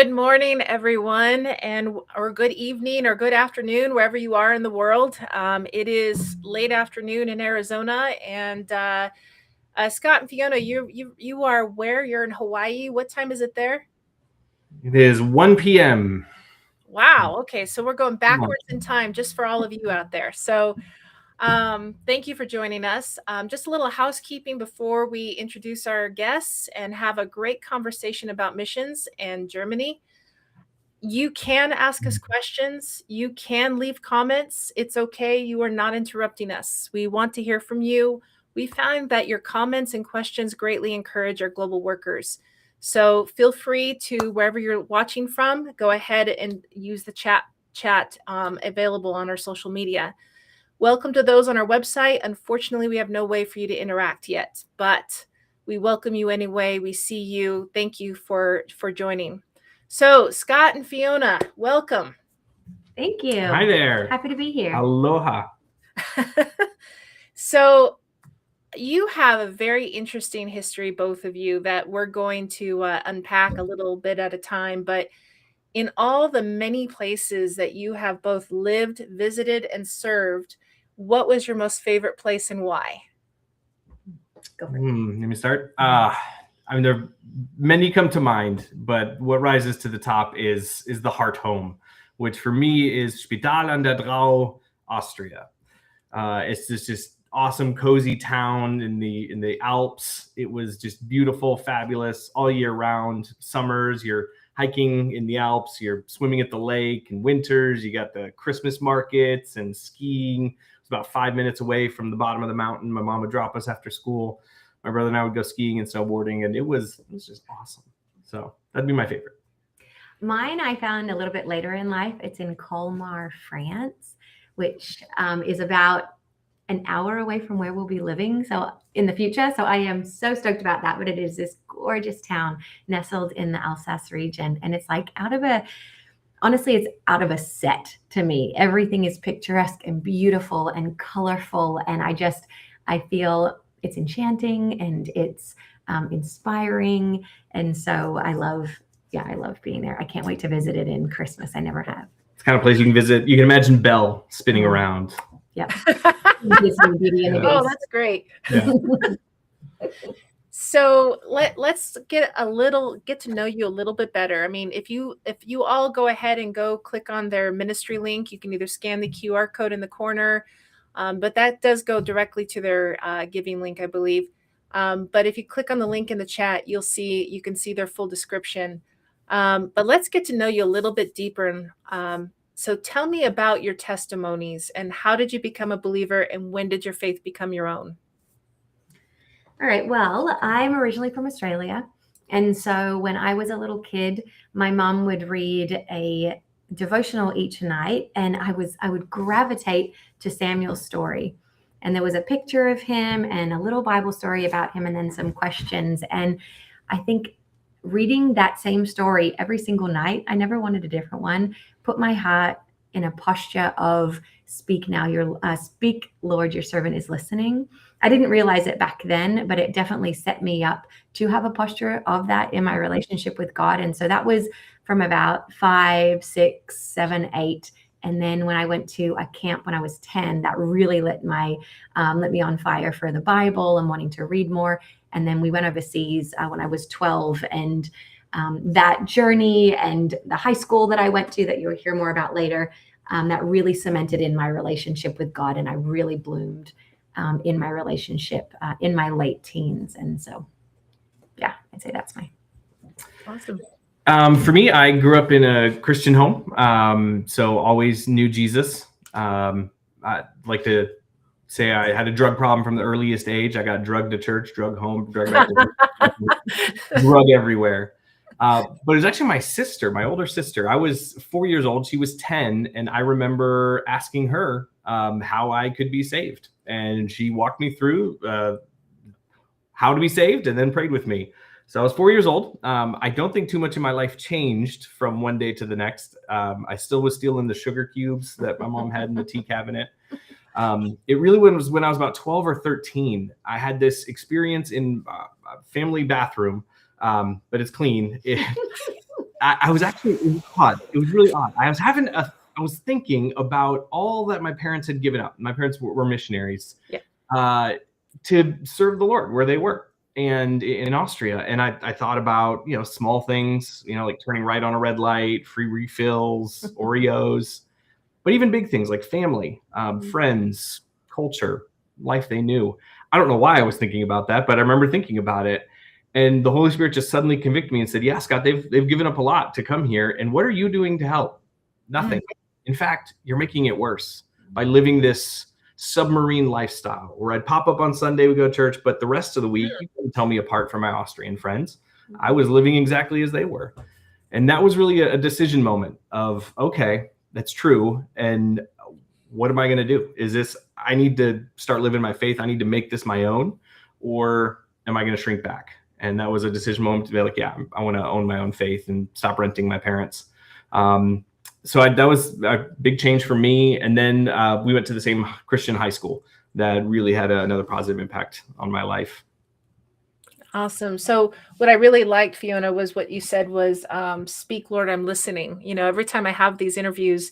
Good morning, everyone, or good evening or good afternoon, wherever you are in the world. It is late afternoon in Arizona, and Scott and Fiona, you are where? You're in Hawaii. What time is it there? It is 1 p.m. Wow. Okay, so we're going backwards in time just for all of you out there. So thank you for joining us. Just a little housekeeping before we introduce our guests and have a great conversation about missions and Germany. You can ask us questions. You can leave comments. It's okay. You are not interrupting us. We want to hear from you. We found that your comments and questions greatly encourage our global workers. So feel free to, wherever you're watching from, go ahead and use the chat available on our social media. Welcome to those on our website. Unfortunately, we have no way for you to interact yet, but we welcome you anyway. We see you. Thank you for joining. So, Scott and Fiona, welcome. Thank you. Hi there. Happy to be here. Aloha. So, you have a very interesting history, both of you, that we're going to unpack a little bit at a time. But in all the many places that you have both lived, visited, and served, what was your most favorite place and why? Go for it. Let me start. There many come to mind, but what rises to the top is the heart home, which for me is Spital an der Drau, Austria. It's this just awesome, cozy town in the Alps. It was just beautiful, fabulous all year round. Summers, you're hiking in the Alps, you're swimming at the lake, and winters, you got the Christmas markets and skiing. It's about 5 minutes away from the bottom of the mountain. My mom would drop us after school. My brother and I would go skiing and snowboarding, and it was just awesome. So that'd be my favorite. Mine I found a little bit later in life. It's in Colmar, France, which is about an hour away from where we'll be living. So in the future. So I am so stoked about that. But it is this gorgeous town nestled in the Alsace region. And it's like honestly, it's out of a set to me. Everything is picturesque and beautiful and colorful. And I feel it's enchanting and it's inspiring. And so I love being there. I can't wait to visit it in Christmas. I never have. It's the kind of place you can visit. You can imagine Belle spinning around. Yeah. Oh, that's great. Yeah. So let's get to know you a little bit better. I mean, if you all go ahead and go click on their ministry link, you can either scan the QR code in the corner, but that does go directly to their giving link, I believe. But if you click on the link in the chat, you can see their full description. But let's get to know you a little bit deeper. So tell me about your testimonies and how did you become a believer and when did your faith become your own? All right. Well, I'm originally from Australia. And so when I was a little kid, my mom would read a devotional each night and I would gravitate to Samuel's story. And there was a picture of him and a little Bible story about him and then some questions. And I think reading that same story every single night, I never wanted a different one, put my heart in a posture of speak now, speak, Lord, your servant is listening. I didn't realize it back then, but it definitely set me up to have a posture of that in my relationship with God. And so that was from about 5, 6, 7, 8. And then when I went to a camp when I was 10, that really lit me on fire for the Bible and wanting to read more. And then we went overseas when I was 12, and that journey and the high school that I went to that you'll hear more about later, that really cemented in my relationship with God. And I really bloomed in my relationship in my late teens. And so, yeah, I'd say that's my. Awesome. For me, I grew up in a Christian home, so always knew Jesus. I like to say I had a drug problem from the earliest age. I got drugged to church, drug home, drug back to church, drug everywhere. But it was actually my sister, my older sister. I was 4 years old. She was 10. And I remember asking her how I could be saved. And she walked me through how to be saved and then prayed with me. So I was 4 years old. I don't think too much in my life changed from one day to the next. I still was stealing the sugar cubes that my mom had in the tea cabinet. It really was when I was about 12 or 13. I had this experience in a family bathroom, but it's clean. I was actually, it was odd. It was really odd. I was thinking about all that my parents had given up. My parents were missionaries to serve the Lord where they were, and in Austria. And I thought about, small things, like turning right on a red light, free refills, Oreos, but even big things like family, friends, culture, life they knew. I don't know why I was thinking about that, but I remember thinking about it. And the Holy Spirit just suddenly convicted me and said, yeah, Scott, they've given up a lot to come here. And what are you doing to help? Nothing. In fact, you're making it worse by living this submarine lifestyle where I'd pop up on Sunday, we go to church, but the rest of the week, you couldn't tell me apart from my Austrian friends. I was living exactly as they were. And that was really a decision moment of, okay, that's true. And what am I going to do? Is this, I need to start living my faith. I need to make this my own, or am I going to shrink back? And that was a decision moment to be like, yeah, I want to own my own faith and stop renting my parents. So that was a big change for me. And then we went to the same Christian high school that really had another positive impact on my life. Awesome. So what I really liked, Fiona, was what you said was, speak, Lord, I'm listening. Every time I have these interviews,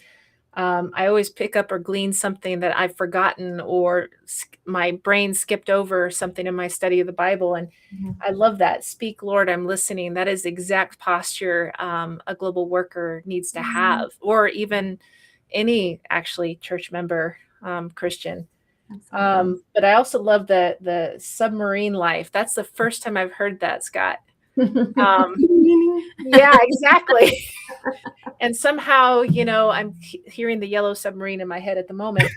I always pick up or glean something that I've forgotten, or my brain skipped over something in my study of the Bible. And I love that. Speak, Lord, I'm listening. That is the exact posture a global worker needs to have, or even any actually church member, Christian. But I also love the submarine life. That's the first time I've heard that, Scott. Yeah, exactly. And somehow, I'm hearing the yellow submarine in my head at the moment,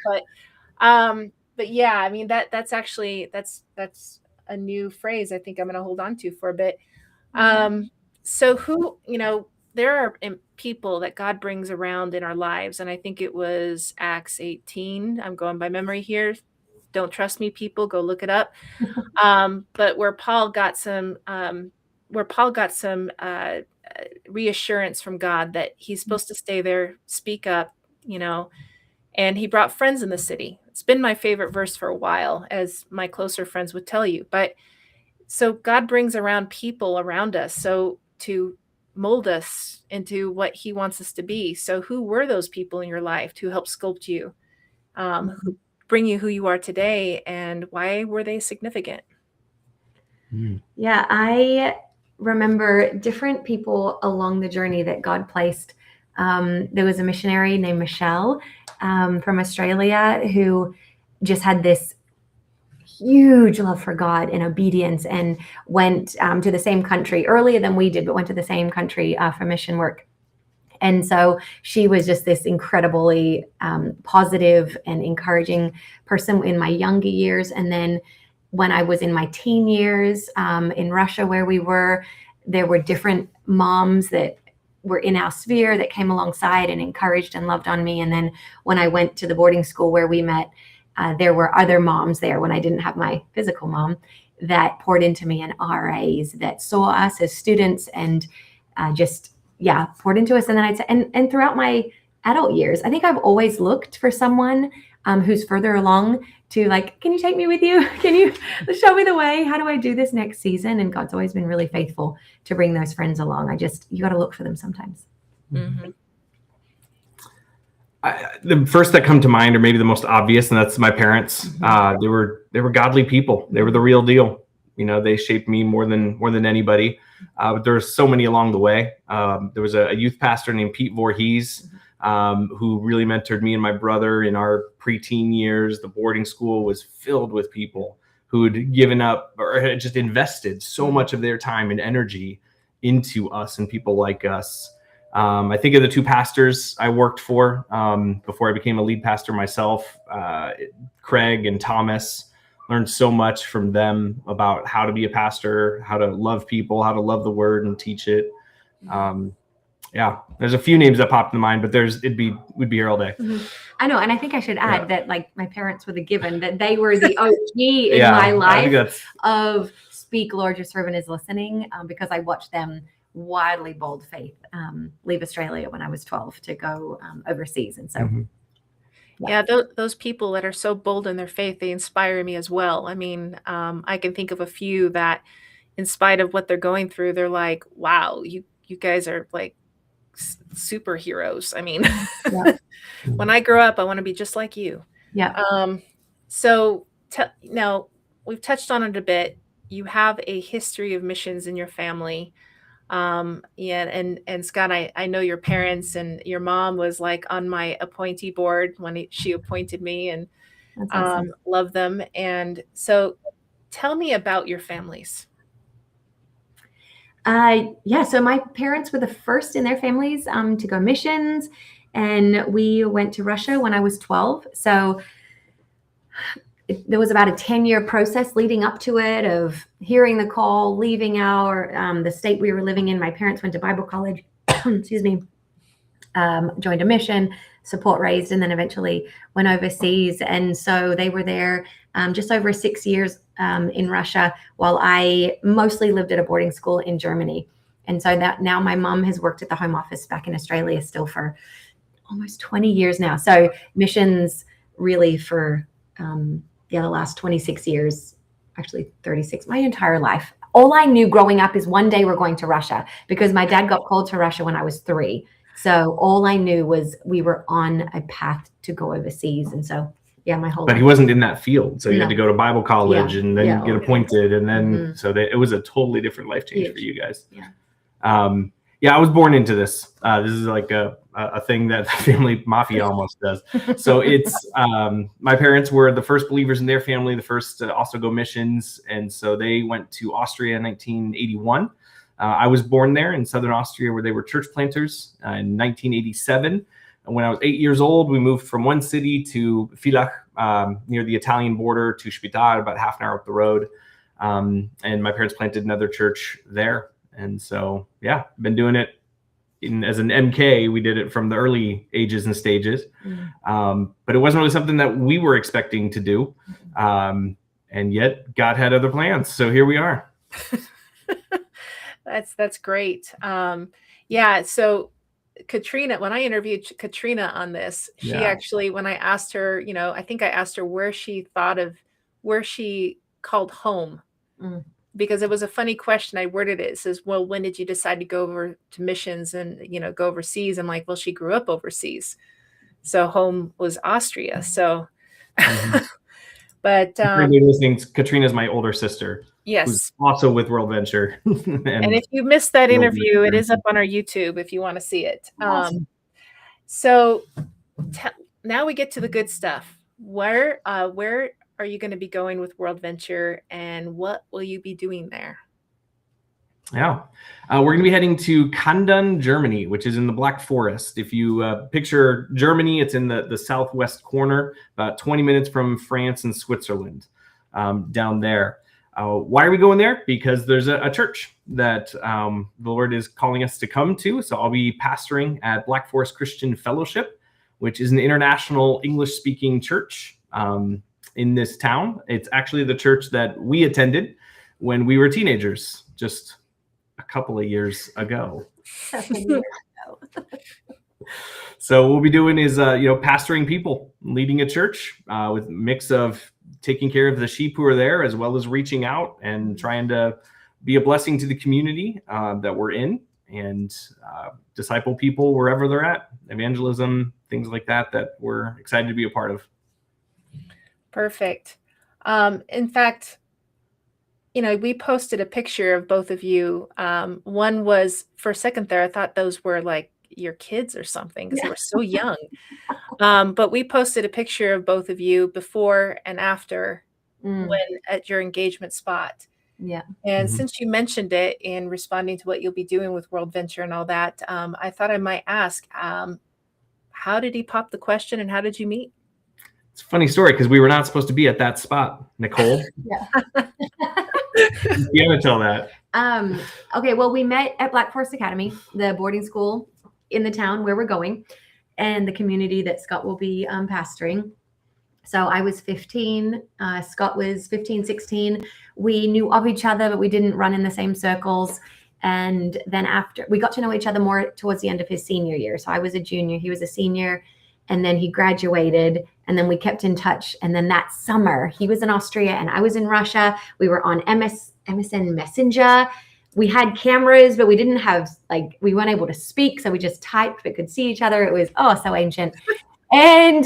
but yeah, I mean, that's actually, that's a new phrase I think I'm going to hold on to for a bit. So who, there are people that God brings around in our lives. And I think it was Acts 18. I'm going by memory here. Don't trust me, people, go look it up. But where Paul got some, reassurance from God that he's supposed to stay there, speak up, and he brought friends in the city. It's been my favorite verse for a while, as my closer friends would tell you. But so God brings around people around us, so to mold us into what he wants us to be. So who were those people in your life to help sculpt you, who bring you who you are today, and why were they significant? Yeah, I remember different people along the journey that God placed. There was a missionary named Michelle from Australia who just had this huge love for God and obedience, and went to the same country earlier than we did, but went to the same country for mission work. And so she was just this incredibly positive and encouraging person in my younger years. And then when I was in my teen years in Russia, where we were, there were different moms that were in our sphere that came alongside and encouraged and loved on me. And then when I went to the boarding school where we met, there were other moms there when I didn't have my physical mom that poured into me, and RAs that saw us as students and poured into us. And then I'd say, and throughout my adult years, I think I've always looked for someone who's further along to like, can you take me with you? Can you show me the way? How do I do this next season? And God's always been really faithful to bring those friends along. You got to look for them sometimes. Mm-hmm. The first that come to mind, or maybe the most obvious, and that's my parents. They were godly people. They were the real deal. They shaped me more than anybody. But there were so many along the way. There was a youth pastor named Pete Voorhees, who really mentored me and my brother in our preteen years. The boarding school was filled with people who'd given up or had just invested so much of their time and energy into us and people like us. I think of the two pastors I worked for before I became a lead pastor myself, Craig and Thomas. Learned so much from them about how to be a pastor, how to love people, how to love the word and teach it. There's a few names that popped in mind, but we'd be here all day. I know, and I think I should add that like my parents were the given, that they were the OG in my life of speak, Lord, your servant is listening, because I watched them wildly bold faith leave Australia when I was 12 to go overseas. And so those people that are so bold in their faith, they inspire me as well. I mean, I can think of a few that in spite of what they're going through, they're like, wow, you guys are like superheroes. I mean, Yeah. when I grow up, I want to be just like you. Yeah. So now we've touched on it a bit. You have a history of missions in your family. Yeah, and Scott, I know your parents, and your mom was like on my appointee board when she appointed me, and That's awesome. love them. And so tell me about your families. Yeah, so my parents were the first in their families to go missions, and we went to Russia when I was 12. So there was about a 10-year process leading up to it of hearing the call, leaving the state we were living in. My parents went to Bible college, excuse me, joined a mission, support raised, and then eventually went overseas. And so they were there just over 6 years in Russia, while I mostly lived at a boarding school in Germany. And so that now my mom has worked at the Home Office back in Australia still for almost 20 years now. So missions really for the last 26 years, actually 36, my entire life. All I knew growing up is one day we're going to Russia, because my dad got called to Russia when I was 3. So all I knew was we were on a path to go overseas. And so, yeah, my whole But life. he wasn't in that field. So you had No. to go to Bible college and then get appointed. And then, so it was a totally different life change for you guys. Yeah. I was born into this. This is like a thing that the family mafia almost does. So it's, my parents were the first believers in their family, the first to also go missions. And so they went to Austria in 1981. I was born there in Southern Austria, where they were church planters in 1987. And when I was 8 years old, we moved from one city to Villach, near the Italian border, to Spital, about half an hour up the road. And my parents planted another church there. And so, yeah, been doing it as an MK. We did it from the early ages and stages. But it wasn't really something that we were expecting to do. And yet God had other plans. So here we are. That's great. Yeah. So Katrina, when I interviewed Katrina on this, she actually, when I asked her, I think I asked her where she called home, because it was a funny question. I worded it. It says, well, when did you decide to go over to missions and, go overseas? I'm like, well, she grew up overseas. So home was Austria. So, but listening, Katrina's my older sister. Yes. Who's also with WorldVenture. and if you missed that interview, it is up on our YouTube if you want to see it. Awesome. So now we get to the good stuff. Where are you going to be going with WorldVenture, and what will you be doing there? Yeah, we're going to be heading to Kandun, Germany, which is in the Black Forest. If you picture Germany, it's in the southwest corner, about 20 minutes from France and Switzerland, down there. Why are we going there? Because there's a church that the Lord is calling us to come to. So I'll be pastoring at Black Forest Christian Fellowship, which is an international English-speaking church in this town. It's actually the church that we attended when we were teenagers, just a couple of years ago. So what we'll be doing is, pastoring people, leading a church with a mix of taking care of the sheep who are there, as well as reaching out and trying to be a blessing to the community that we're in, and disciple people wherever they're at, evangelism, things like that we're excited to be a part of. Perfect. In fact, we posted a picture of both of you. One was, for a second there, I thought those were like your kids or something, because they were so young. But we posted a picture of both of you before and after, when at your engagement spot. Yeah. And since you mentioned it in responding to what you'll be doing with WorldVenture and all that, I thought I might ask, how did he pop the question, and how did you meet? It's a funny story, because we were not supposed to be at that spot, Nicole. Yeah. You gotta tell that. Okay, well, we met at Black Forest Academy, the boarding school in the town where we're going, and the community that Scott will be pastoring. So I was 15, Scott was 15, 16. We knew of each other, but we didn't run in the same circles. And then after, we got to know each other more towards the end of his senior year. So I was a junior, he was a senior, and then he graduated, and then we kept in touch. And then that summer, he was in Austria and I was in Russia. We were on MSN Messenger. we had cameras, but we didn't have we weren't able to speak. So we just typed, but could see each other. It was, so ancient. And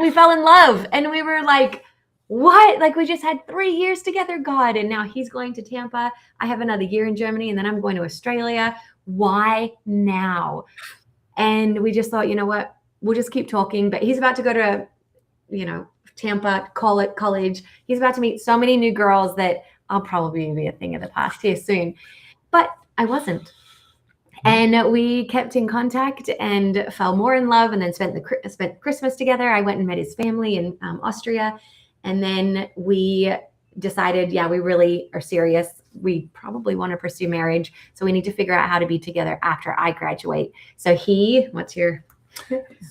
we fell in love, and we were like, what? Like, we just had 3 years together, God. And now he's going to Tampa. I have another year in Germany, and then I'm going to Australia. Why now? And we just thought, you know what? We'll just keep talking. But he's about to go to, Tampa college. He's about to meet so many new girls that I'll probably be a thing of the past here soon. But I wasn't. And we kept in contact and fell more in love, and then spent Christmas together. I went and met his family in Austria. And then we decided, we really are serious. We probably want to pursue marriage. So we need to figure out how to be together after I graduate. So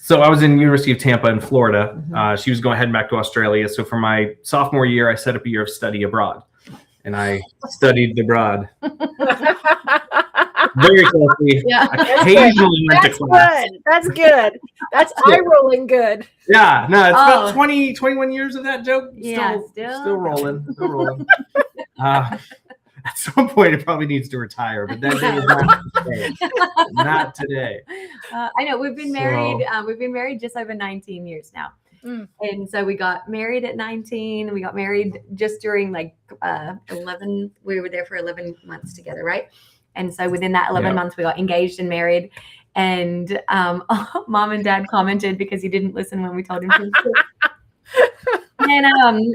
So I was in University of Tampa in Florida. She was going heading back to Australia. So for my sophomore year, I set up a year of study abroad, and I studied abroad very closely. Yeah. Occasionally went to class. That's good. That's eye-rolling good. Yeah, no, it's about 21 years of that joke. Still Rolling. Still rolling. At some point, it probably needs to retire, but that day is not today. Not today. I know we've been married. We've been married just over 19 years now. And so we got married at 19. We got married just during 11. We were there for 11 months together, right? And so within that 11 months, we got engaged and married. And Mom and Dad commented because he didn't listen when we told him to. And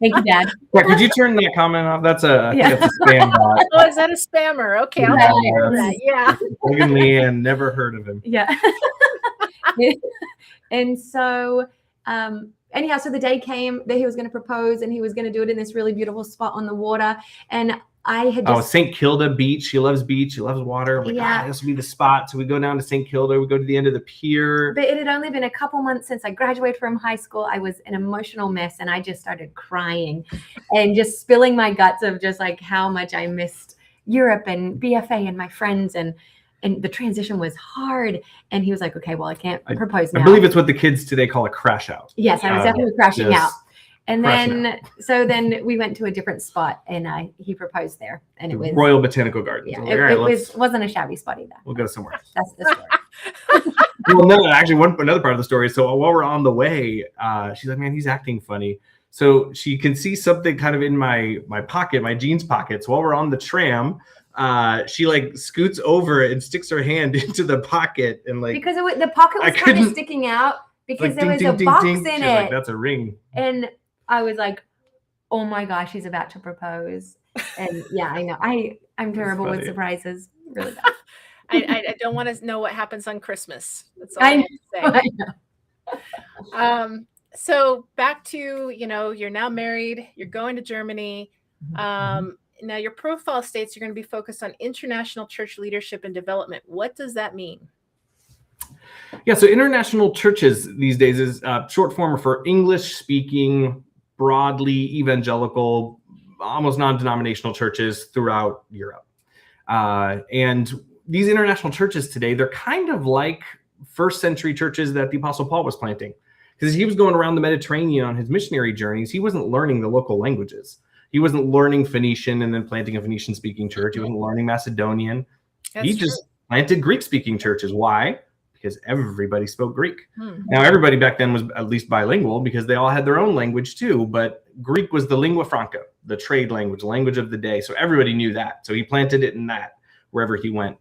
thank you, Dad. Yeah, could you turn that comment off? That's I think that's a spam bot. Oh, is that a spammer? Okay, I'll take that. Yeah. Logan Leanne, never heard of him. Yeah. And so anyhow, so the day came that he was going to propose, and he was going to do it in this really beautiful spot on the water. And I had just St. Kilda Beach. She loves beach. She loves water. I'm like, this will be the spot. So we go down to St. Kilda. We go to the end of the pier. But it had only been a couple months since I graduated from high school. I was an emotional mess, and I just started crying and just spilling my guts of just how much I missed Europe and BFA and my friends, and the transition was hard. And he was like, okay, well, I can't propose now. I believe it's what the kids today call a crash out. Yes, I was definitely crashing out. And then we went to a different spot, and he proposed there, and it was Royal Botanical Gardens. Yeah, wasn't a shabby spot either. We'll go somewhere else. That's the story. Well, no, actually, another part of the story. So while we're on the way, she's like, "Man, he's acting funny." So she can see something kind of in my pocket, my jeans pocket. So while we're on the tram, she scoots over and sticks her hand into the pocket, and because the pocket was kind of sticking out because there was a box in it. Like, that's a ring. And I was like, oh my gosh, he's about to propose. And I know. I'm terrible with surprises. Really bad. I don't want to know what happens on Christmas. That's all I have to say. I know. So back to, you're now married, you're going to Germany. Now your profile states you're going to be focused on international church leadership and development. What does that mean? Yeah, so international churches these days is short form for English speaking, broadly evangelical, almost non-denominational churches throughout Europe. And these international churches today, they're kind of like first century churches that the Apostle Paul was planting. Because he was going around the Mediterranean on his missionary journeys, he wasn't learning the local languages. He wasn't learning Phoenician and then planting a Phoenician-speaking church. He wasn't learning Macedonian. He just planted Greek-speaking churches. Why? Because everybody spoke Greek. Now, everybody back then was at least bilingual because they all had their own language too, but Greek was the lingua franca, the trade language of the day. So everybody knew that. So he planted it in that wherever he went.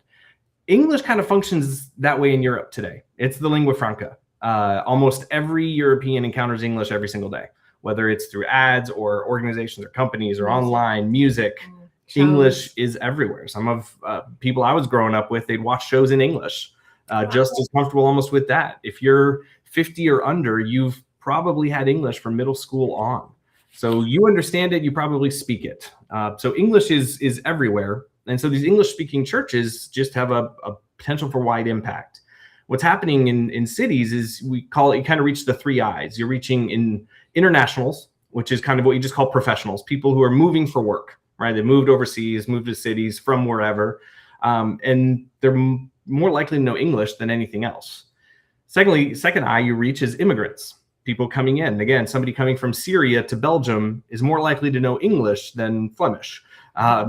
English kind of functions that way in Europe today. It's the lingua franca. Almost every European encounters English every single day, whether it's through ads or organizations or companies or online, music. English is everywhere. Some of people I was growing up with, they'd watch shows in English. Just as comfortable almost with that. If you're 50 or under, you've probably had English from middle school on. So you understand it, you probably speak it. So English is everywhere. And so these English-speaking churches just have a potential for wide impact. What's happening in cities is we call it, you kind of reach the 3 I's. You're reaching in internationals, which is kind of what you just call professionals, people who are moving for work, right? They moved overseas, moved to cities from wherever, and they're more likely to know English than anything else. Secondly, second I you reach is immigrants. people coming in. Again, somebody coming from Syria to Belgium is more likely to know English than Flemish.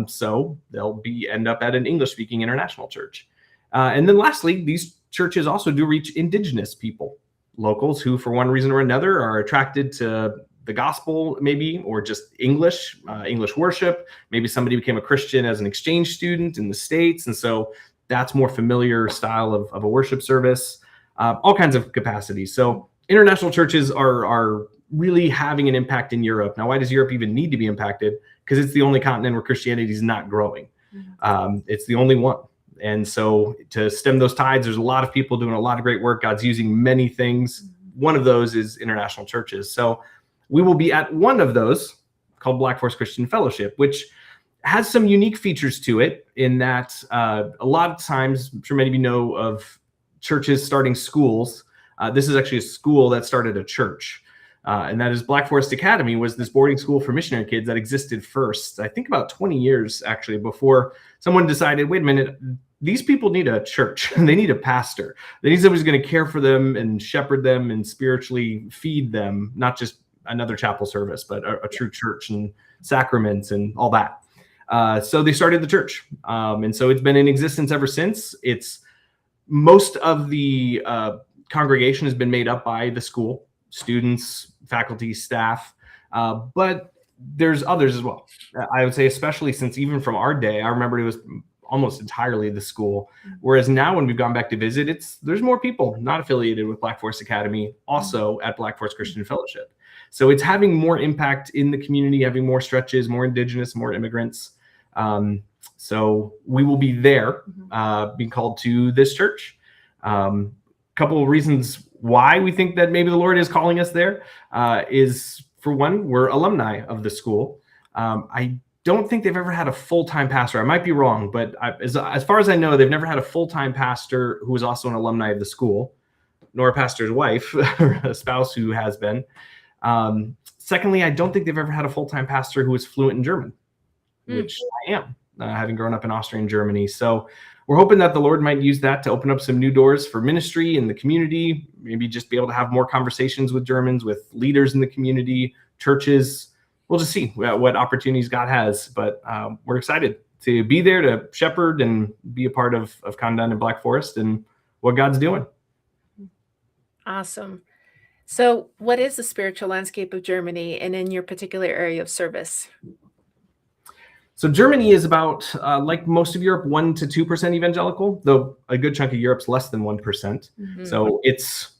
So they'll end up at an English-speaking international church. And then lastly, these churches also do reach indigenous people, locals who, for one reason or another, are attracted to the gospel, maybe, or just English worship. Maybe somebody became a Christian as an exchange student in the States, and so that's more familiar style of a worship service. All kinds of capacities. So international churches are really having an impact in Europe. Now, why does Europe even need to be impacted? Because it's the only continent where Christianity is not growing. It's the only one. And so to stem those tides, there's a lot of people doing a lot of great work. God's using many things. One of those is international churches. So we will be at one of those called Black Forest Christian Fellowship, which has some unique features to it in that a lot of times, I'm sure many of you know of churches starting schools. This is actually a school that started a church. And that is Black Forest Academy, was this boarding school for missionary kids that existed first, I think about 20 years actually, before someone decided, wait a minute, these people need a church. They need a pastor. They need somebody who's going to care for them and shepherd them and spiritually feed them, not just another chapel service, but a true church and sacraments and all that. So they started the church. And so it's been in existence ever since. Most of the congregation has been made up by the school, students, faculty, staff, but there's others as well. I would say, especially since even from our day, I remember it was almost entirely the school. Whereas now when we've gone back to visit, there's more people not affiliated with Black Forest Academy, also at Black Forest Christian Fellowship. So it's having more impact in the community, having more stretches, more indigenous, more immigrants. So we will be there, being called to this church. Couple of reasons why we think that maybe the Lord is calling us there is, for one, we're alumni of the school. I don't think they've ever had a full-time pastor. I might be wrong, but as far as I know, they've never had a full-time pastor who was also an alumni of the school, nor a pastor's wife or a spouse who has been. Secondly, I don't think they've ever had a full-time pastor who is fluent in German, which I am, having grown up in Austria and Germany. So we're hoping that the Lord might use that to open up some new doors for ministry in the community, maybe just be able to have more conversations with Germans, with leaders in the community, churches. We'll just see what opportunities God has. But we're excited to be there to shepherd and be a part of Condon and Black Forest and what God's doing. Awesome. So what is the spiritual landscape of Germany and in your particular area of service? So Germany is about, like most of Europe, 1 to 2% evangelical, though a good chunk of Europe's less than 1%. So it's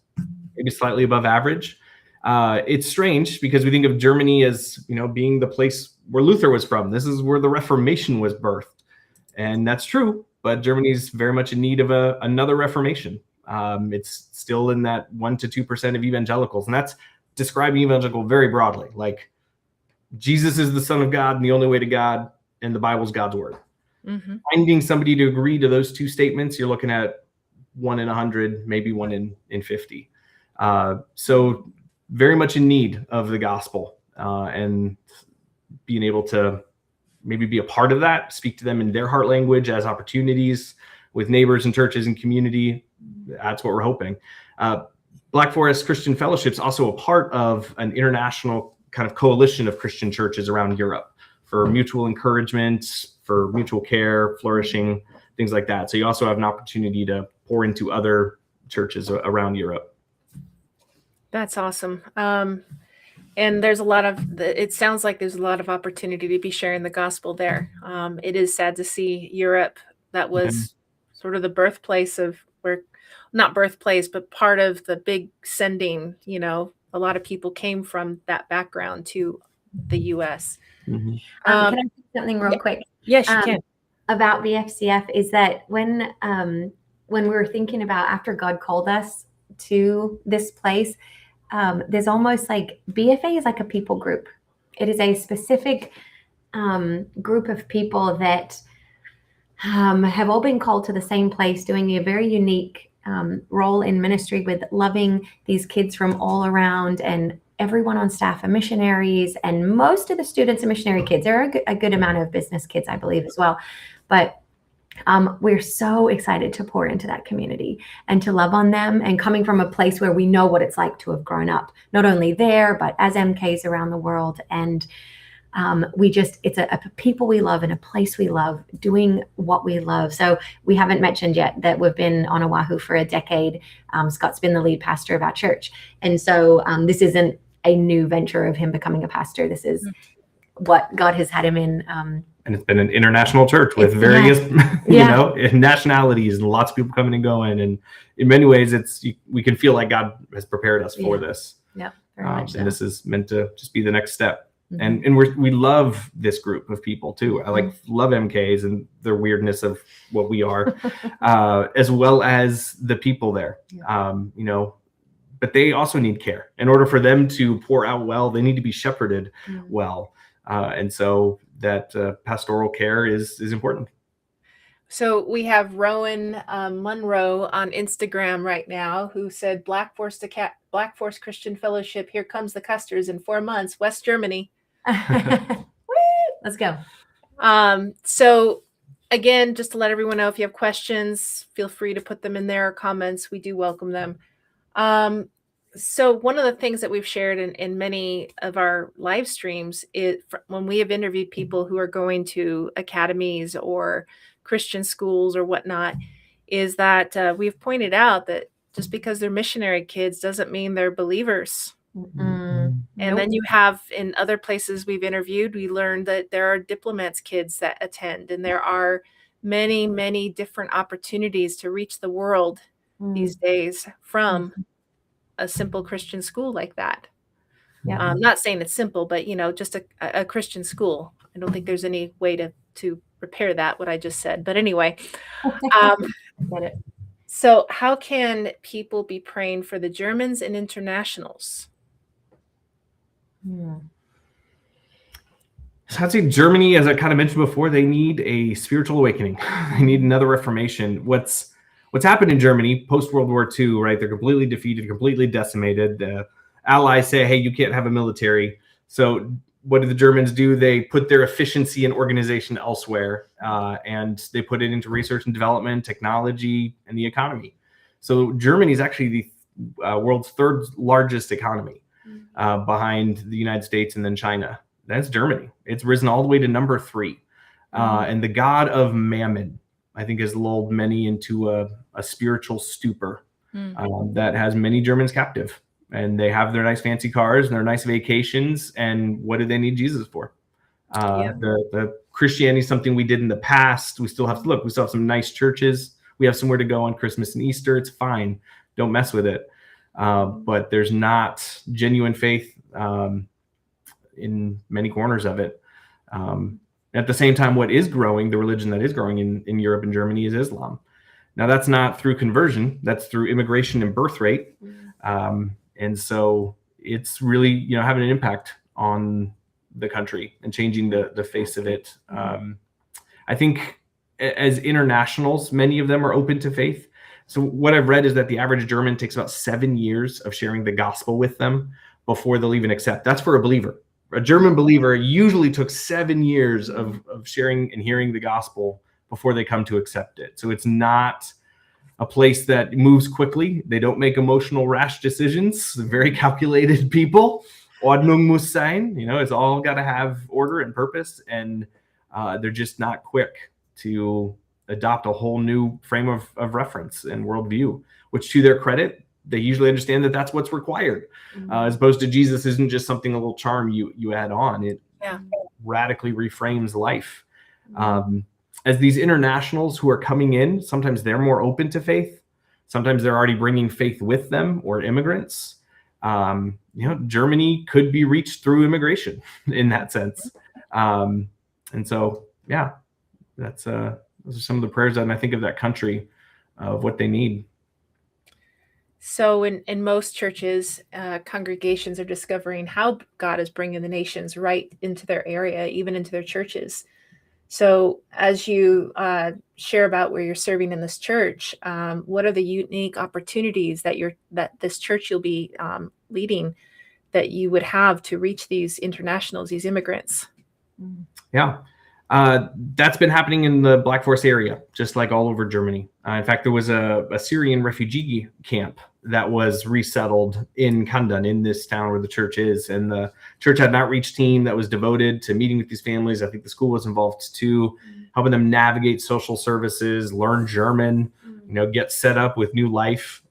maybe slightly above average. It's strange because we think of Germany as, being the place where Luther was from. This is where the Reformation was birthed. And that's true, but Germany's very much in need of another Reformation. It's still in that 1 to 2% of evangelicals. And that's describing evangelical very broadly. Like, Jesus is the Son of God and the only way to God, and the Bible's God's word. Finding somebody to agree to those two statements, you're looking at 1 in 100, maybe 1 in 50. So very much in need of the gospel and being able to maybe be a part of that, speak to them in their heart language as opportunities with neighbors and churches and community. That's what we're hoping. Black Forest Christian Fellowship is also a part of an international kind of coalition of Christian churches around Europe for mutual encouragement, for mutual care, flourishing, things like that. So you also have an opportunity to pour into other churches around Europe. That's awesome. And there's it sounds like there's a lot of opportunity to be sharing the gospel there. It is sad to see Europe, that was sort of the birthplace of not birthplace, but part of the big sending, a lot of people came from that background to the U.S. Can I say something real quick? Yes, you can. About BFCF is that when we were thinking about after God called us to this place, there's almost like BFA is like a people group. It is a specific group of people that have all been called to the same place, doing a very unique role in ministry with loving these kids from all around, and everyone on staff are missionaries, and most of the students are missionary kids. There are a good amount of business kids, I believe, as well. But we're so excited to pour into that community and to love on them, and coming from a place where we know what it's like to have grown up, not only there, but as MKs around the world. And it's a people we love and a place we love, doing what we love. So we haven't mentioned yet that we've been on Oahu for a decade. Scott's been the lead pastor of our church. And so this isn't a new venture of him becoming a pastor. This is what God has had him in. And it's been an international church with various, nationalities and lots of people coming and going. And in many ways, we can feel like God has prepared us for this. Yeah, very much so. And this is meant to just be the next step. Mm-hmm. And we love this group of people too. I love MKs and their weirdness of what we are, as well as the people there. But they also need care. In order for them to pour out well, they need to be shepherded well. And so that pastoral care is important. So we have Rowan Monroe on Instagram right now, who said, Black Force Christian Fellowship, here comes the Custers in 4 months, West Germany. Let's go. So again, just to let everyone know, if you have questions, feel free to put them in there, or comments. We do welcome them. So one of the things that we've shared in many of our live streams is when we have interviewed people who are going to academies or Christian schools or whatnot, is that we've pointed out that just because they're missionary kids doesn't mean they're believers. And then you have, in other places we've interviewed, we learned that there are diplomats kids that attend, and there are many, many different opportunities to reach the world these days from a simple Christian school like that. Yeah. I'm not saying it's simple, but just a Christian school. I don't think there's any way to repair that, what I just said. But anyway, Get it. So how can people be praying for the Germans and internationals? So I'd say Germany, as I kind of mentioned before, they need a spiritual awakening. They need another Reformation. What's happened in Germany post World War II, right? They're completely defeated, completely decimated. The Allies say, hey, you can't have a military. So what do the Germans do? They put their efficiency and organization elsewhere, and they put it into research and development, technology, and the economy. So Germany is actually the world's third largest economy, behind the United States and then China. That's Germany. It's risen all the way to number 3. And the god of mammon, I think, has lulled many into a spiritual stupor that has many Germans captive. And they have their nice fancy cars and their nice vacations. And what do they need Jesus for? The Christianity is something we did in the past. We still have to look. We still have some nice churches. We have somewhere to go on Christmas and Easter. It's fine. Don't mess with it. But there's not genuine faith in many corners of it. At the same time, what is growing, the religion that is growing in Europe and Germany, is Islam. Now, that's not through conversion. That's through immigration and birth rate. And so it's really, having an impact on the country and changing the face of it. I think as internationals, many of them are open to faith. So what I've read is that the average German takes about 7 years of sharing the gospel with them before they'll even accept. That's for a believer. A German believer usually took 7 years of sharing and hearing the gospel before they come to accept it. So it's not a place that moves quickly. They don't make emotional, rash decisions. They're very calculated people. Ordnung muss sein. It's all got to have order and purpose. And they're just not quick to adopt a whole new frame of reference and worldview, which, to their credit, they usually understand that that's what's required, as opposed to Jesus isn't just something, a little charm you add on. It radically reframes life. As these internationals who are coming in, sometimes they're more open to faith. Sometimes they're already bringing faith with them, or immigrants. Germany could be reached through immigration in that sense. And so, those are some of the prayers that I think of that country, of what they need. So in most churches, congregations are discovering how God is bringing the nations right into their area, even into their churches. So as you share about where you're serving in this church, what are the unique opportunities that this church you'll be leading, that you would have to reach these internationals, these immigrants? Yeah. That's been happening in the Black Forest area, just like all over Germany. In fact, there was a Syrian refugee camp that was resettled in Kandun, in this town where the church is. And the church had an outreach team that was devoted to meeting with these families. I think the school was involved too, helping them navigate social services, learn German, get set up with new life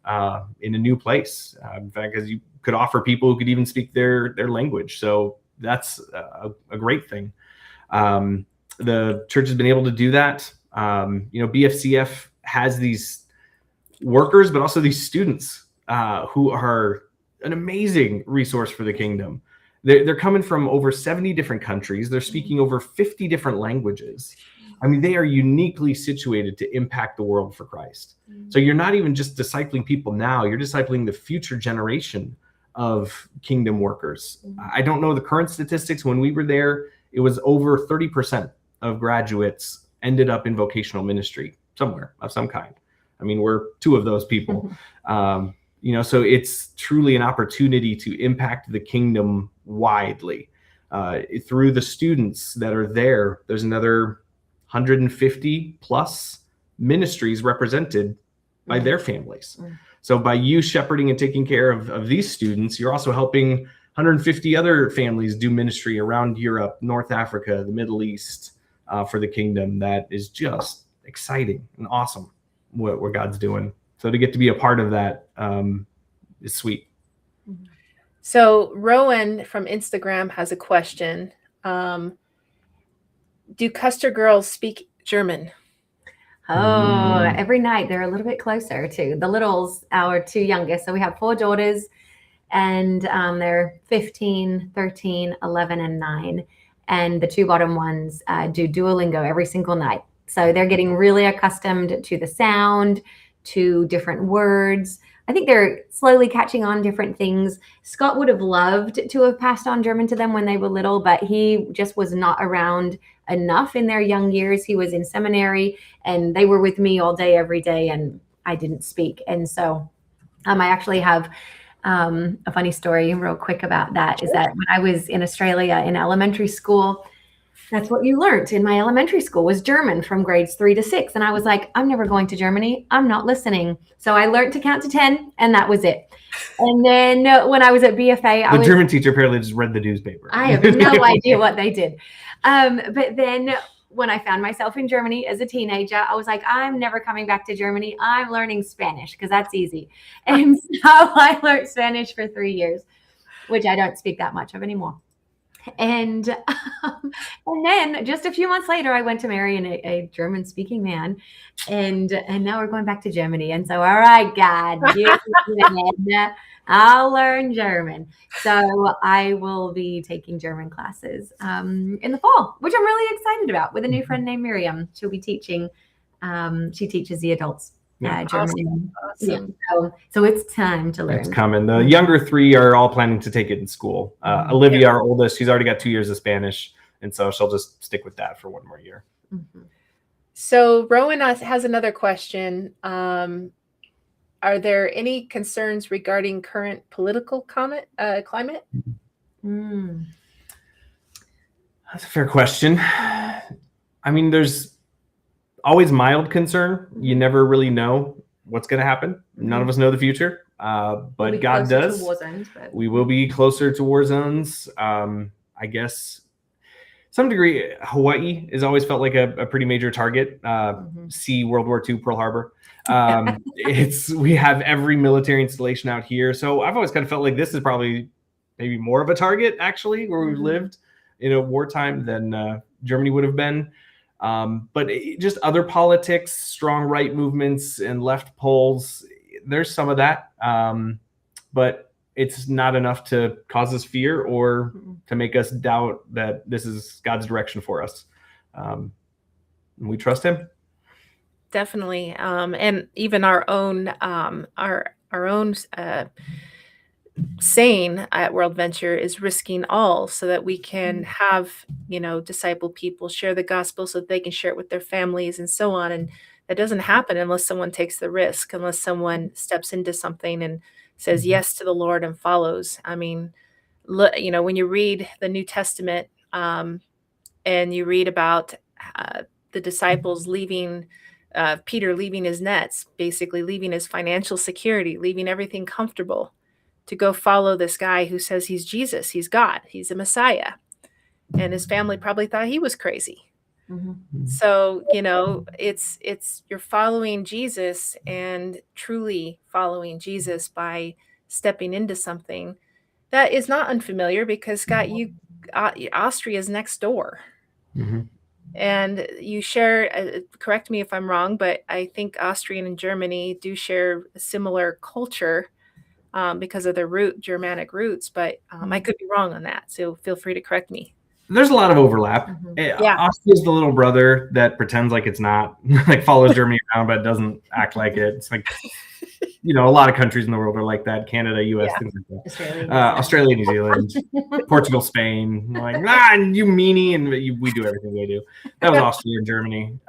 in a new place. In fact, because you could offer people who could even speak their language. So that's a great thing. The church has been able to do that. BFCF has these workers, but also these students who are an amazing resource for the kingdom. They're coming from over 70 different countries. They're speaking over 50 different languages. I mean, they are uniquely situated to impact the world for Christ. So you're not even just discipling people now, you're discipling the future generation of kingdom workers. I don't know the current statistics. When we were there, it was over 30% of graduates ended up in vocational ministry somewhere of some kind. I mean, we're two of those people. So it's truly an opportunity to impact the kingdom widely. Through the students that are there, there's another 150 plus ministries represented by their families. So by you shepherding and taking care of these students, you're also helping 150 other families do ministry around Europe, North Africa, the Middle East, for the kingdom. That is just exciting and awesome what God's doing. So to get to be a part of that is sweet. So Rowan from Instagram has a question. Do Custer girls speak German? Oh, every night they're a little bit closer to the littles, our two youngest. So we have 4 daughters, and they're 15, 13, 11, and 9. And the 2 bottom ones do Duolingo every single night. So they're getting really accustomed to the sound, to different words. I think they're slowly catching on different things. Scott would have loved to have passed on German to them when they were little, but he just was not around enough in their young years. He was in seminary, and they were with me all day, every day, and I didn't speak. And so I actually have a funny story real quick about that, is that when I was in Australia in elementary school, that's what you learned in my elementary school was German from grades 3 to 6. And I was like, I'm never going to Germany. I'm not listening. So I learned to count to 10, and that was it. And then when I was at BFA, the German teacher apparently just read the newspaper. I have no idea what they did. But then when I found myself in Germany as a teenager, I was like, I'm never coming back to Germany. I'm learning Spanish because that's easy. And so I learned Spanish for 3 years, which I don't speak that much of anymore. And then just a few months later, I went to marry a German-speaking man, and now we're going back to Germany. And so, all right, God, I'll learn German. So I will be taking German classes in the fall, which I'm really excited about, with a new friend named Miriam. She'll be teaching. She teaches the adults. German. Awesome. Yeah. So it's time to learn. It's coming. The younger 3 are all planning to take it in school. Olivia, our oldest, she's already got 2 years of Spanish, and so she'll just stick with that for 1 more year. So Rowan has another question. Are there any concerns regarding current political climate? That's a fair question. I mean, there's always mild concern. You never really know what's going to happen. None of us know the future, but God does. We will be closer to war zones. I guess some degree, Hawaii has always felt like a pretty major target. See World War II, Pearl Harbor. We have every military installation out here. So I've always kind of felt like this is probably maybe more of a target, actually, where we've lived in a wartime than Germany would have been. But just other politics, strong right movements and left poles, there's some of that. But it's not enough to cause us fear or to make us doubt that this is God's direction for us. We trust him. Definitely. And even our own saying at WorldVenture is risking all, so that we can have, disciple people, share the gospel so that they can share it with their families and so on. And that doesn't happen unless someone takes the risk, unless someone steps into something and says yes to the Lord and follows. I mean, when you read the New Testament, and you read about the disciples leaving, Peter leaving his nets, basically leaving his financial security, leaving everything comfortable to go follow this guy who says he's Jesus, he's God, he's a Messiah. And his family probably thought he was crazy. Mm-hmm. So, it's you're following Jesus, and truly following Jesus by stepping into something that is not unfamiliar, because Scott, Austria is next door. Mm-hmm. And you share, correct me if I'm wrong, but I think Austria and Germany do share a similar culture because of their Germanic roots. But I could be wrong on that, so feel free to correct me. There's a lot of overlap. Mm-hmm. Yeah. Austria's the little brother that pretends like it's not, like follows Germany around, but doesn't act like it. It's like, a lot of countries in the world are like that. Canada, US, things like that. Australia, New Zealand, Portugal, Spain. Like, and you meanie, and we do everything they do. That was Austria and Germany.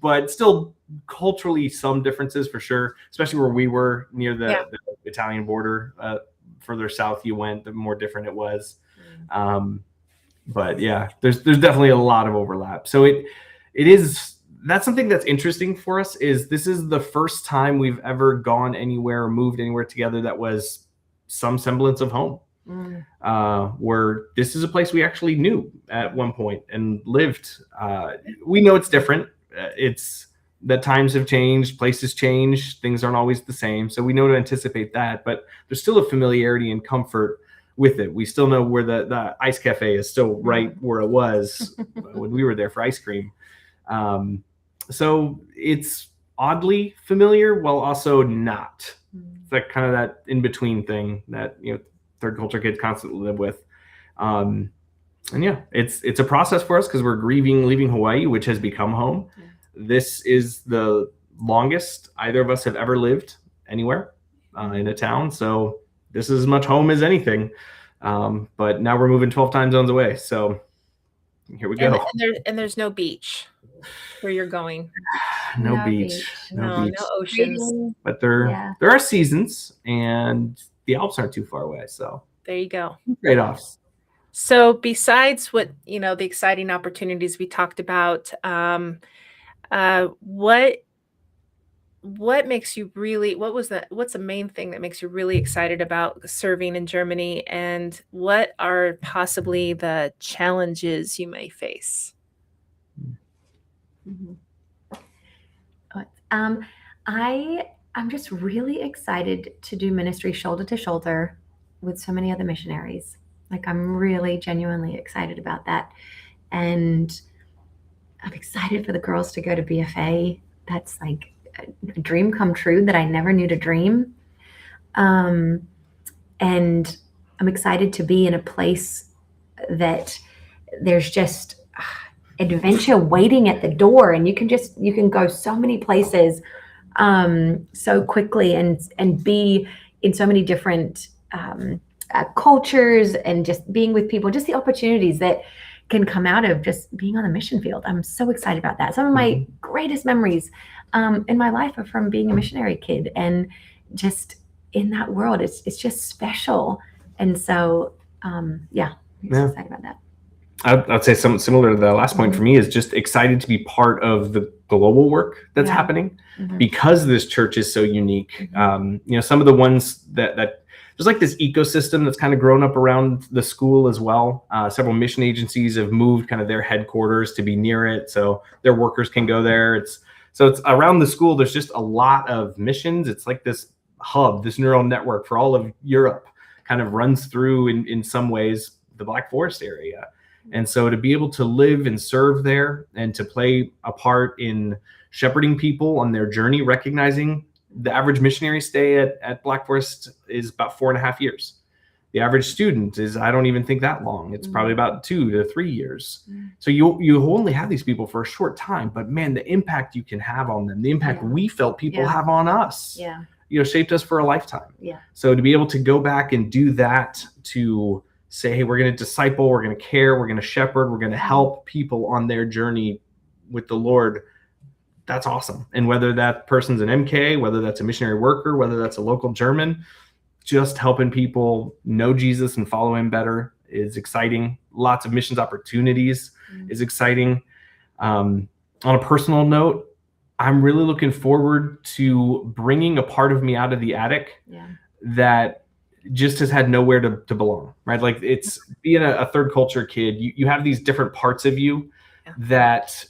But still, culturally, some differences for sure, especially where we were near the Italian border. Further south you went, the more different it was. But yeah, there's definitely a lot of overlap. So that's something that's interesting for us. This is the first time we've ever gone anywhere or moved anywhere together that was some semblance of home. Where this is a place we actually knew at one point and lived. We know it's different. It's that times have changed, places change, things aren't always the same. So we know to anticipate that, but there's still a familiarity and comfort with it. We still know where the ice cafe is still right where it was when we were there for ice cream. So it's oddly familiar while also not. It's like kind of that in-between thing that, third culture kids constantly live with. And yeah, it's a process for us because we're grieving leaving Hawaii, which has become home. This is the longest either of us have ever lived anywhere in a town. So this is as much home as anything. But now we're moving 12 time zones away. So here we go. And there's no beach where you're going. No beach. No oceans. But there are seasons, and the Alps aren't too far away. So there you go. Trade-offs. So besides what, the exciting opportunities we talked about, what makes you really, what's the main thing that makes you really excited about serving in Germany, and what are possibly the challenges you may face? I'm just really excited to do ministry shoulder to shoulder with so many other missionaries. Like, I'm really genuinely excited about that. And I'm excited for the girls to go to BFA. That's like a dream come true that I never knew to dream. And I'm excited to be in a place that there's just adventure waiting at the door, and you can go so many places so quickly and be in so many different cultures, and just being with people, just the opportunities that can come out of just being on a mission field. I'm so excited about that. Some of my greatest memories in my life are from being a missionary kid, and just in that world, it's just special. And so, I'm excited about that. I'd say something similar to the last point for me is just excited to be part of the global work that's happening because this church is so unique. Some of the ones that there's like this ecosystem that's kind of grown up around the school as well. Several mission agencies have moved kind of their headquarters to be near it, so their workers can go there. It's around the school. There's just a lot of missions. It's like this hub, this neural network for all of Europe, kind of runs through in some ways the Black Forest area. And so to be able to live and serve there, and to play a part in shepherding people on their journey, recognizing the average missionary stay at Black Forest is about 4.5 years. The average student is, I don't even think that long. It's probably about 2 to 3 years. So you only have these people for a short time, but man, the impact you can have on them, the impact we felt people have on us, shaped us for a lifetime. So to be able to go back and do that, to say, hey, we're going to disciple, we're going to care, we're going to shepherd, we're going to help people on their journey with the Lord. That's awesome. And whether that person's an MK, whether that's a missionary worker, whether that's a local German, just helping people know Jesus and follow him better is exciting. Lots of missions opportunities is exciting. On a personal note, I'm really looking forward to bringing a part of me out of the attic that just has had nowhere to belong, right? Like, it's being a third culture kid, you have these different parts of you that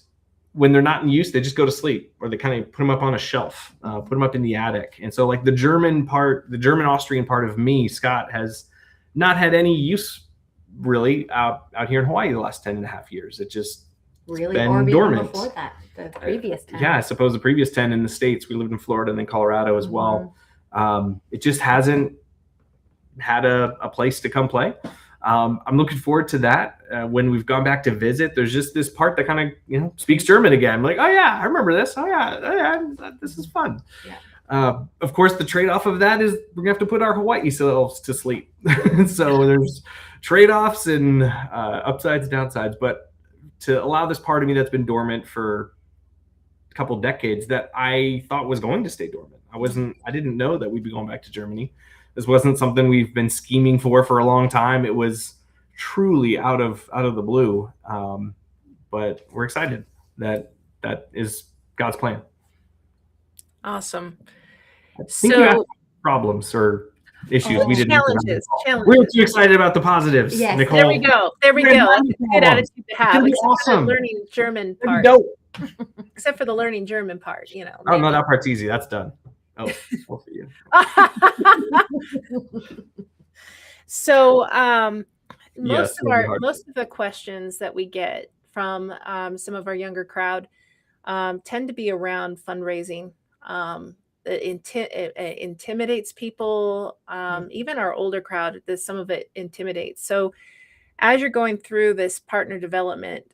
when they're not in use, they just go to sleep, or they kind of put them up on a shelf, put them up in the attic. And so, like, the German Austrian part of me, Scott, has not had any use really out here in Hawaii the last 10 and a half years. It just really, been or dormant. Before that, the previous 10. Yeah, I suppose the previous 10 in the States. We lived in Florida and then Colorado as well. It just hasn't had a place to come play. I'm looking forward to that. When we've gone back to visit, there's just this part that kind of, speaks German again. I'm like, oh yeah, I remember this. Oh yeah, this is fun. Of course, the trade-off of that is we're gonna have to put our Hawaii selves to sleep. So there's trade-offs and upsides, downsides. But to allow this part of me that's been dormant for a couple decades, that I thought was going to stay dormant. I didn't know that we'd be going back to Germany. This wasn't something we've been scheming for a long time. It was truly out of the blue. But we're excited that is God's plan. Awesome. So problems or issues we didn't. Challenges. We were too excited about the positives. Yes. Nicole. There we go. That's a good attitude to have. It's Except awesome. for the learning German part. Except for the learning German part, Oh no, that part's easy. That's done. Oh, well for you. So most of the questions that we get from some of our younger crowd tend to be around fundraising. It intimidates people. Even our older crowd, some of it intimidates. So as you're going through this partner development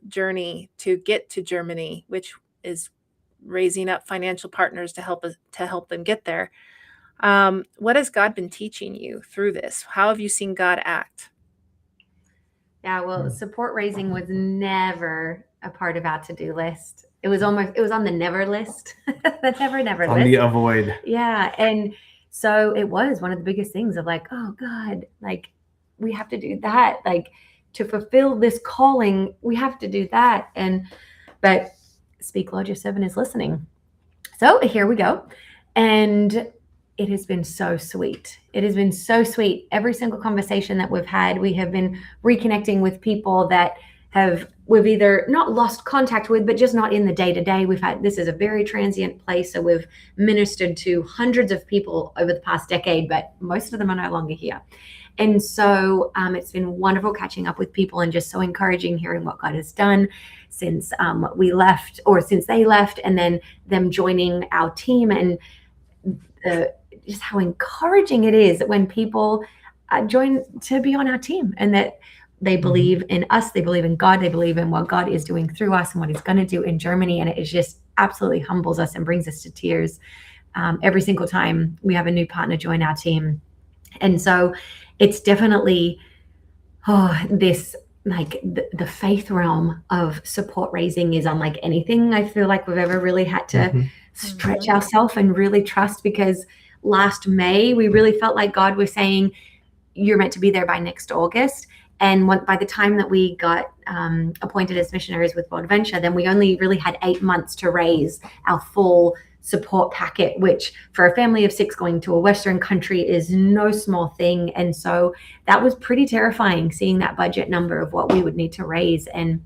journey to get to Germany, which is raising up financial partners to help them get there, what has God been teaching you through this? How have you seen God act? Yeah, well, support raising was never a part of our to-do list. It was on the never list. The never on list. the avoid. Yeah. And so it was one of the biggest things of like, oh God, like we have to do that. Like to fulfill this calling, we have to do that. But speak, Lord, your servant is listening. So here we go. And it has been so sweet. It has been so sweet. Every single conversation that we've had, we have been reconnecting with people that we've either not lost contact with, but just not in the day-to-day. This is a very transient place. So we've ministered to hundreds of people over the past decade, but most of them are no longer here. And so it's been wonderful catching up with people and just so encouraging hearing what God has done since we left, or since they left, and then them joining our team, and just how encouraging it is when people join to be on our team, and that they believe in us, they believe in God, they believe in what God is doing through us and what he's going to do in Germany. And it is just absolutely humbles us and brings us to tears every single time we have a new partner join our team. And so it's definitely this, like the faith realm of support raising is unlike anything I feel like we've ever really had to stretch ourselves and really trust, because last May we really felt like God was saying, you're meant to be there by next August. And by the time that we got appointed as missionaries with WorldVenture, then we only really had 8 months to raise our full support packet, which for a family of 6 going to a Western country is no small thing. And so that was pretty terrifying, seeing that budget number of what we would need to raise. And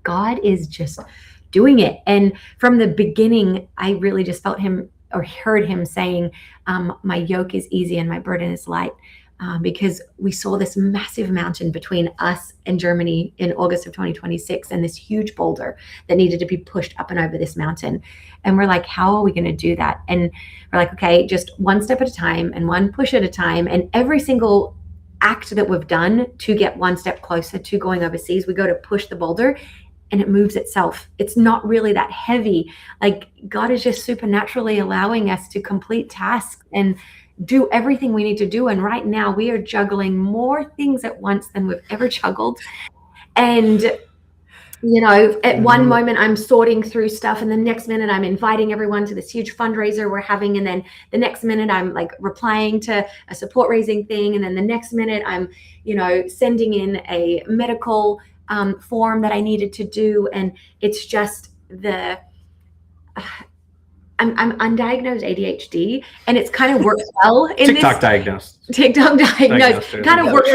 God is just doing it. And from the beginning, I really just felt him, or heard him saying, my yoke is easy and my burden is light. Because we saw this massive mountain between us and Germany in August of 2026, and this huge boulder that needed to be pushed up and over this mountain. And we're like, how are we going to do that? And we're like, okay, just one step at a time and one push at a time. And every single act that we've done to get one step closer to going overseas, we go to push the boulder and it moves itself. It's not really that heavy. Like God is just supernaturally allowing us to complete tasks and do everything we need to do. And right now we are juggling more things at once than we've ever juggled. And, at one moment I'm sorting through stuff, and the next minute I'm inviting everyone to this huge fundraiser we're having. And then the next minute I'm like replying to a support raising thing. And then the next minute I'm, sending in a medical form that I needed to do. And it's just I'm undiagnosed ADHD, and it's kind of worked well in TikTok diagnosed. TikTok diagnosed kind of works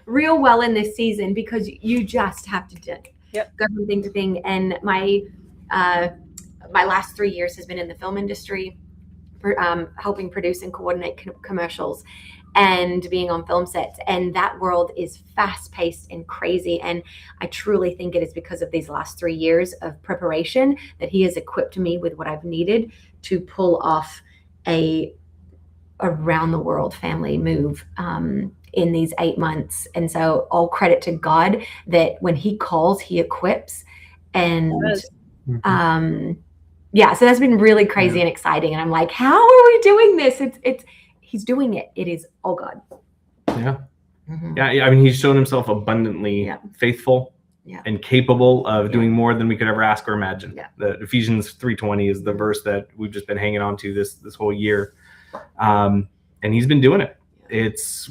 real well in this season, because you just have to go from thing to thing. And my last 3 years has been in the film industry, helping produce and coordinate commercials and being on film sets. And that world is fast paced and crazy. And I truly think it is because of these last 3 years of preparation that he has equipped me with what I've needed to pull off a around the world family move in these 8 months. And so all credit to God that when he calls, he equips. And yeah, so that's been really crazy and exciting. And I'm like, how are we doing this? He's doing it. It is all God. Yeah. Yeah. I mean, he's shown himself abundantly faithful and capable of doing more than we could ever ask or imagine. The Ephesians 3:20 is the verse that we've just been hanging on to this whole year. And he's been doing it. It's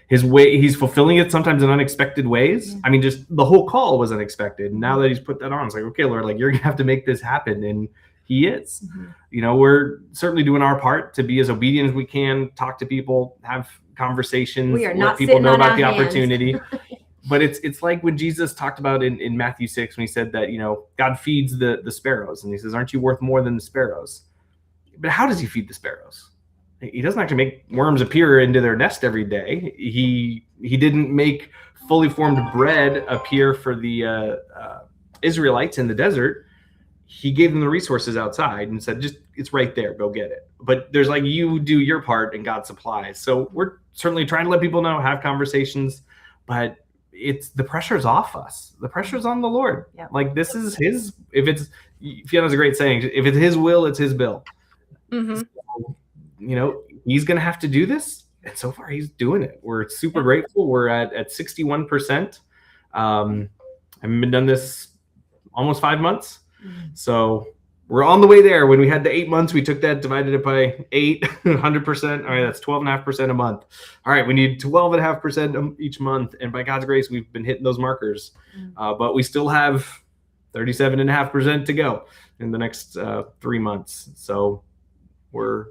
his way. He's fulfilling it sometimes in unexpected ways. I mean, just the whole call was unexpected. Now that he's put that on, it's like, okay, Lord, like, you're gonna have to make this happen. And he is. You know, we're certainly doing our part to be as obedient as we can, talk to people, have conversations, we are let not people know about the hands. Opportunity. But it's like when Jesus talked about in Matthew 6, when he said that, you know, God feeds the sparrows, and he says, aren't you worth more than the sparrows? But how does he feed the sparrows? He doesn't actually make worms appear into their nest every day. He didn't make fully formed bread appear for the Israelites in the desert. He gave them the resources outside and said, it's right there, go get it. But there's like, you do your part and God supplies. So we're certainly trying to let people know, have conversations, but the pressure's off us. The pressure's on the Lord. Like, this is his, Fiona's a great saying, if it's his will, it's his bill. So, you know, he's going to have to do this. And so far he's doing it. We're super grateful. We're at 61%. I've been done this almost 5 months. So we're on the way there. When we had the 8 months, we took that, divided it by 8, 100%. All right, that's 12.5% a month. All right, we need 12.5% each month. And by God's grace, we've been hitting those markers. But we still have 37.5% to go in the next 3 months. So we're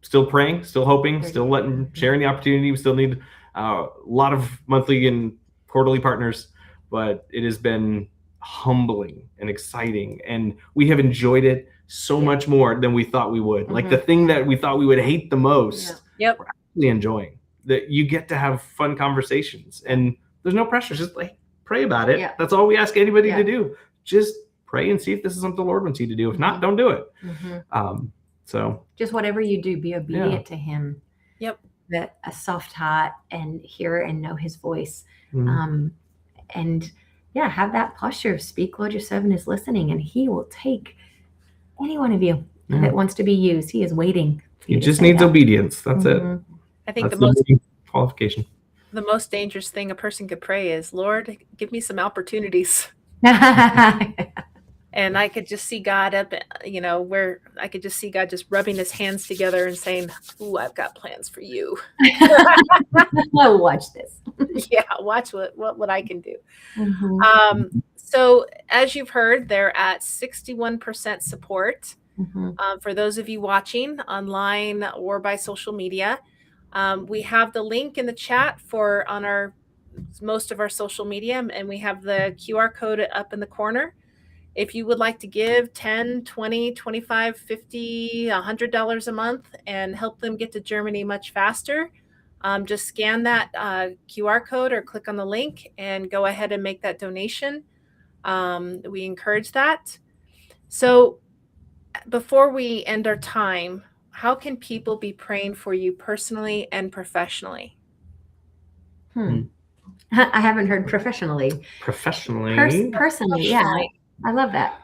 still praying, still hoping, still sharing the opportunity. We still need a lot of monthly and quarterly partners, but it has been humbling and exciting, and we have enjoyed it so much more than we thought we would. Like, the thing that we thought we would hate the most, we're actually enjoying. That you get to have fun conversations, and there's no pressure. Just like, pray about it. That's all we ask anybody to do. Just pray and see if this is something the Lord wants you to do. If not, don't do it. So just whatever you do, be obedient to him. That a soft heart, and hear and know his voice. And have that posture of, speak, Lord, your servant is listening, and he will take any one of you that wants to be used. He is waiting. He just needs obedience. That's it. I think that's the qualification. The most dangerous thing a person could pray is, Lord, give me some opportunities. And I could just see God where I could just see God just rubbing his hands together and saying, ooh, I've got plans for you. Watch this. Watch what I can do. So as you've heard, they're at 61% support. For those of you watching online or by social media, we have the link in the chat on most of our social media, and we have the QR code up in the corner. If you would like to give $10, $20, $25, $50, $100 a month and help them get to Germany much faster, just scan that QR code or click on the link and go ahead and make that donation. We encourage that. So before we end our time, how can people be praying for you personally and professionally? I haven't heard professionally. Personally, yeah. I love that.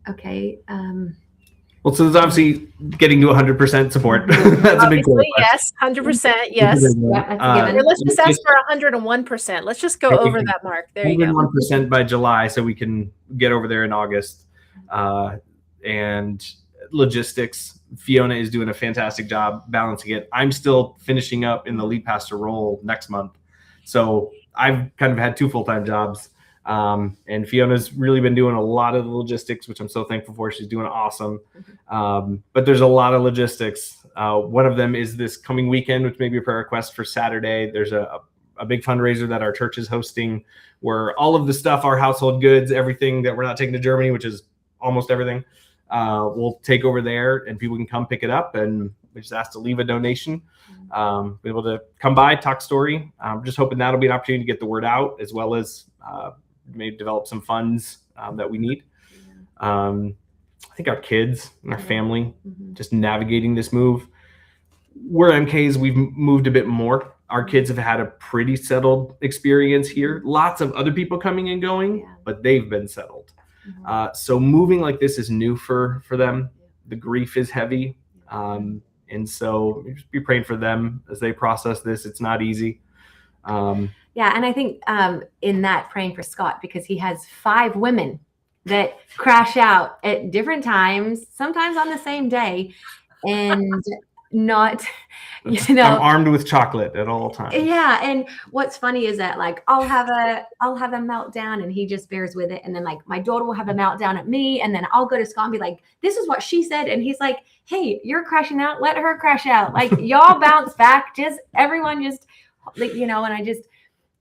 Okay. Well, so there's obviously getting to 100% support. That's a big goal. Yes, 100%. Yes. Let's just ask for 101%. Let's just go over that mark. There you go. 101% by July, so we can get over there in August. And logistics, Fiona is doing a fantastic job balancing it. I'm still finishing up in the lead pastor role next month. So I've kind of had 2 full-time jobs. And Fiona's really been doing a lot of the logistics, which I'm so thankful for. She's doing awesome. But there's a lot of logistics. One of them is this coming weekend, which may be a prayer request for Saturday. There's a big fundraiser that our church is hosting where all of the stuff, our household goods, everything that we're not taking to Germany, which is almost everything, we'll take over there and people can come pick it up. And we just ask to leave a donation, be able to come by, talk story. I'm just hoping that'll be an opportunity to get the word out, as well as maybe develop some funds that we need. I think our kids and our family, just navigating this move. We're MKs, we've moved a bit more. Our kids have had a pretty settled experience here. Lots of other people coming and going, but they've been settled. So moving like this is new for them. The grief is heavy. And so just be praying for them as they process this. It's not easy. Yeah, and I think in that, praying for Scott, because he has 5 women that crash out at different times, sometimes on the same day, and not, I'm armed with chocolate at all times. Yeah, and what's funny is that like I'll have a meltdown and he just bears with it, and then like my daughter will have a meltdown at me, and then I'll go to Scott and be like, "This is what she said," and he's like, "Hey, you're crashing out. Let her crash out. Like y'all bounce back. Just everyone just like And I just."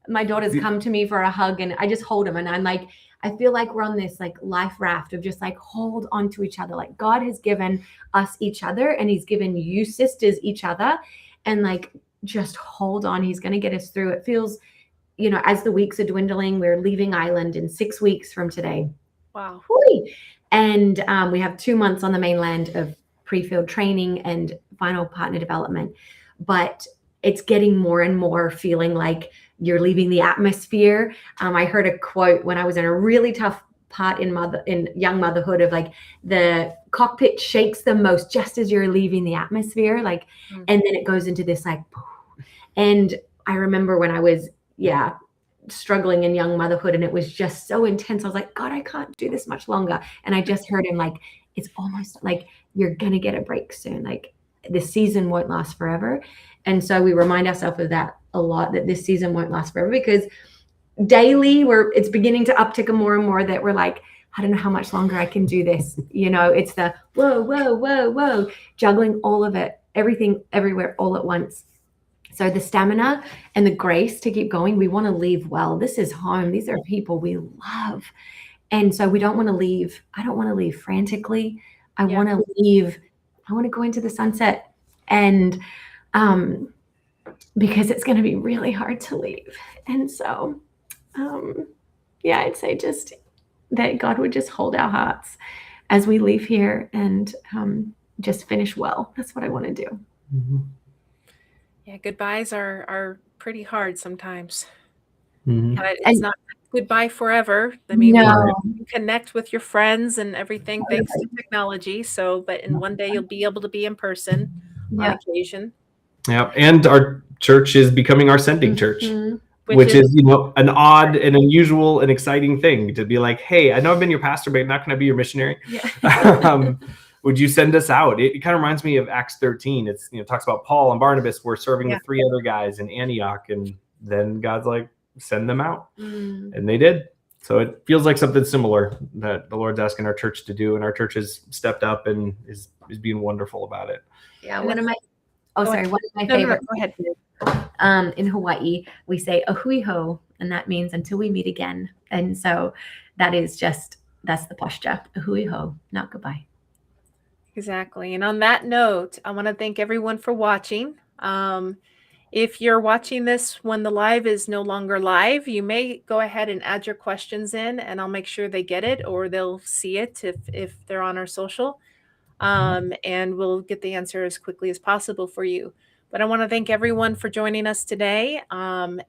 My daughters come to me for a hug and I just hold them, and I'm like, I feel like we're on this like life raft of just like hold on to each other. Like God has given us each other, and he's given you sisters each other, and like just hold on. He's going to get us through. It feels, as the weeks are dwindling, we're leaving Ireland in 6 weeks from today. Wow. And we have 2 months on the mainland of pre-field training and final partner development, but it's getting more and more feeling like you're leaving the atmosphere. I heard a quote when I was in a really tough part in young motherhood of like the cockpit shakes the most just as you're leaving the atmosphere, like, and then it goes into this like, and I remember when I was, struggling in young motherhood, and it was just so intense. I was like, God, I can't do this much longer. And I just heard him like, it's almost like you're going to get a break soon. Like this season won't last forever. And so we remind ourselves of that a lot, that this season won't last forever, because daily it's beginning to uptick more and more that we're like, I don't know how much longer I can do this. It's the whoa, juggling all of it, everything, everywhere, all at once. So the stamina and the grace to keep going, we want to leave well. This is home. These are people we love. And so we don't want to leave. I don't want to leave frantically. I want to leave. I want to go into the sunset. And because it's going to be really hard to leave. And so, I'd say just that God would just hold our hearts as we leave here and just finish well. That's what I want to do. Mm-hmm. Yeah, goodbyes are pretty hard sometimes. Mm-hmm. It's not goodbye forever. I mean, you connect with your friends and everything thanks to technology. So, but in one day you'll be able to be in person on occasion. Yeah, and our church is becoming our sending church, which is an odd and unusual and exciting thing to be like, hey, I know I've been your pastor, but I'm not going to be your missionary. Yeah. Would you send us out? It kind of reminds me of Acts 13. It's talks about Paul and Barnabas were serving with 3 other guys in Antioch, and then God's like, send them out, and they did. So it feels like something similar that the Lord's asking our church to do, and our church has stepped up and is being wonderful about it. Yeah, one of my favorite. Go ahead. In Hawaii, we say "ahui ho," and that means until we meet again. And so that's the posture. Ahui ho, not goodbye. Exactly. And on that note, I want to thank everyone for watching. If you're watching this when the live is no longer live, you may go ahead and add your questions in, and I'll make sure they get it, or they'll see it if they're on our social. And we'll get the answer as quickly as possible for you. But I want to thank everyone for joining us today. And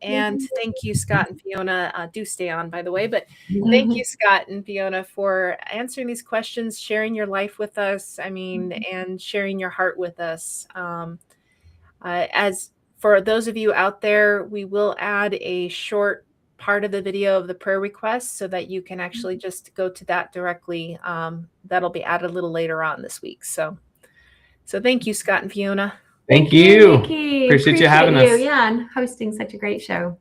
thank you, Scott and Fiona. Do stay on, by the way. But thank you, Scott and Fiona, for answering these questions, sharing your life with us. And sharing your heart with us. As for those of you out there, we will add a short part of the video of the prayer request so that you can actually just go to that directly. That'll be added a little later on this week. So thank you, Scott and Fiona. Thank you. Appreciate you having us. Yeah, and hosting such a great show.